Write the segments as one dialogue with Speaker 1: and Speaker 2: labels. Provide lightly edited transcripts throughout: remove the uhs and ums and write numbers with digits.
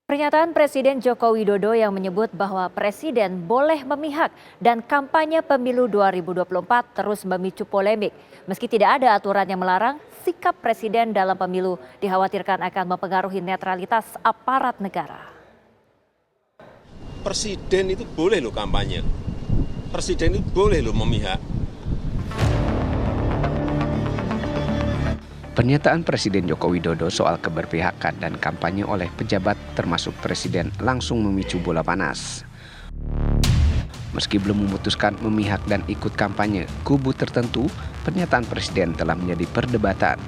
Speaker 1: Pernyataan Presiden Joko Widodo yang menyebut bahwa Presiden boleh memihak dan kampanye pemilu 2024 terus memicu polemik. Meski tidak ada aturan yang melarang, sikap Presiden dalam pemilu dikhawatirkan akan mempengaruhi netralitas aparat negara.
Speaker 2: Presiden itu boleh loh kampanye, Presiden itu boleh loh memihak.
Speaker 3: Pernyataan Presiden Joko Widodo soal keberpihakan dan kampanye oleh pejabat termasuk Presiden langsung memicu bola panas. Meski belum memutuskan memihak dan ikut kampanye kubu tertentu, pernyataan Presiden telah menjadi perdebatan.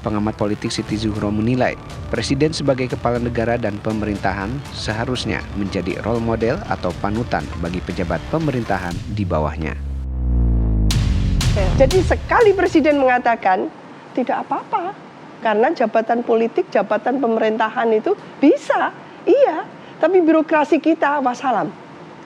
Speaker 3: Pengamat politik Siti Zuhro menilai, Presiden sebagai kepala negara dan pemerintahan seharusnya menjadi role model atau panutan bagi pejabat pemerintahan di bawahnya.
Speaker 4: Jadi sekali Presiden mengatakan, tidak apa-apa, karena jabatan politik, jabatan pemerintahan itu bisa, iya. Tapi birokrasi kita, wassalam,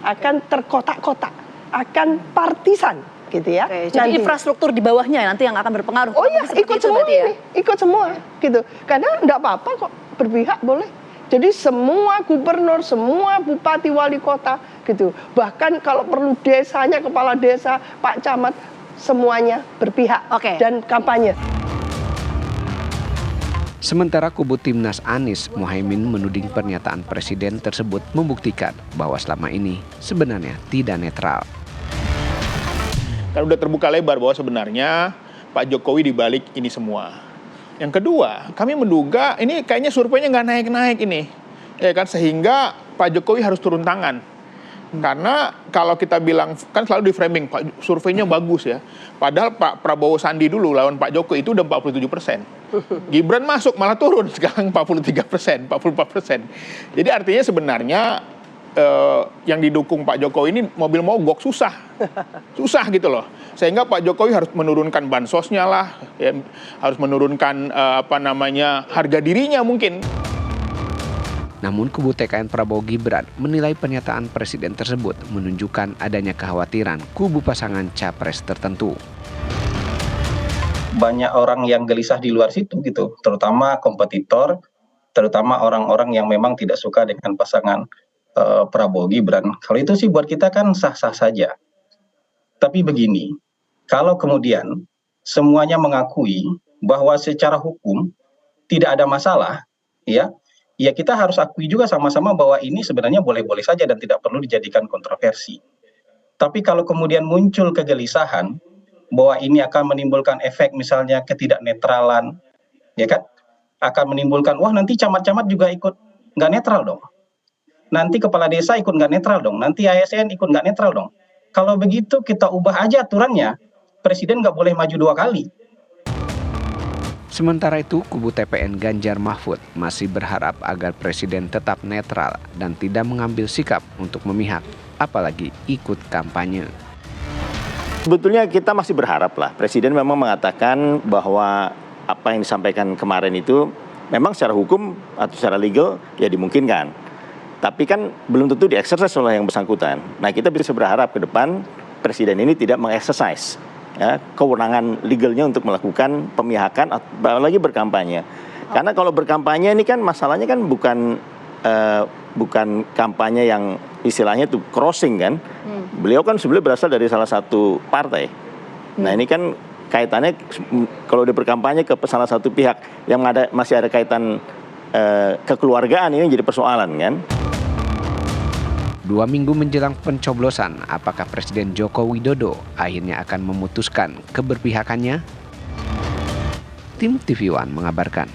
Speaker 4: akan terkotak-kotak, akan partisan, gitu ya.
Speaker 5: Oke, jadi infrastruktur di bawahnya nanti yang akan berpengaruh.
Speaker 4: Oh iya, ikut semua ini, ikut semua, gitu. Karena enggak apa-apa kok, berpihak boleh. Jadi semua gubernur, semua bupati, wali kota, gitu. Bahkan kalau perlu desanya, kepala desa, Pak Camat, semuanya berpihak dan kampanye.
Speaker 3: Sementara kubu Timnas Anies Mohaimin menuding pernyataan Presiden tersebut membuktikan bahwa selama ini sebenarnya tidak netral.
Speaker 6: Kan udah terbuka lebar bahwa sebenarnya Pak Jokowi dibalik ini semua. Yang kedua, kami menduga ini kayaknya surveinya nggak naik-naik ini, ya kan, sehingga Pak Jokowi harus turun tangan. Karena kalau kita bilang, kan selalu di framing, Pak surveinya bagus ya. Padahal Pak Prabowo Sandi dulu lawan Pak Jokowi itu udah 47%. Gibran masuk malah turun sekarang 43%, 44%. Jadi artinya sebenarnya yang didukung Pak Jokowi ini mobil mogok susah gitu loh. Sehingga Pak Jokowi harus menurunkan bansosnya lah, ya, harus menurunkan harga dirinya mungkin.
Speaker 3: Namun kubu TKN Prabowo Gibran menilai pernyataan Presiden tersebut menunjukkan adanya kekhawatiran kubu pasangan capres tertentu.
Speaker 7: Banyak orang yang gelisah di luar situ gitu, terutama kompetitor, terutama orang-orang yang memang tidak suka dengan pasangan Prabowo Gibran. Kalau itu sih buat kita kan sah-sah saja. Tapi begini, kalau kemudian semuanya mengakui bahwa secara hukum tidak ada masalah, ya kita harus akui juga sama-sama bahwa ini sebenarnya boleh-boleh saja dan tidak perlu dijadikan kontroversi. Tapi kalau kemudian muncul kegelisahan bahwa ini akan menimbulkan efek misalnya ketidaknetralan, ya kan, akan menimbulkan wah nanti camat-camat juga ikut nggak netral dong, nanti kepala desa ikut nggak netral dong, nanti ASN ikut nggak netral dong. Kalau begitu kita ubah aja aturannya, Presiden nggak boleh maju 2 kali.
Speaker 3: Sementara itu, kubu TPN Ganjar Mahfud masih berharap agar Presiden tetap netral dan tidak mengambil sikap untuk memihak, apalagi ikut kampanye.
Speaker 8: Sebetulnya kita masih berharap lah, Presiden memang mengatakan bahwa apa yang disampaikan kemarin itu memang secara hukum atau secara legal ya dimungkinkan. Tapi kan belum tentu dieksersis oleh yang bersangkutan. Nah, kita bisa berharap ke depan Presiden ini tidak mengeksersis kewenangan legalnya untuk melakukan pemihakan apalagi berkampanye. Karena kalau berkampanye ini kan masalahnya kan bukan kampanye yang istilahnya itu crossing kan. Beliau kan sebenarnya berasal dari salah satu partai. Nah, ini kan kaitannya kalau dia berkampanye ke salah satu pihak yang masih ada kaitan kekeluargaan, ini jadi persoalan kan.
Speaker 3: 2 minggu menjelang pencoblosan, apakah Presiden Joko Widodo akhirnya akan memutuskan keberpihakannya? Tim TV One mengabarkan.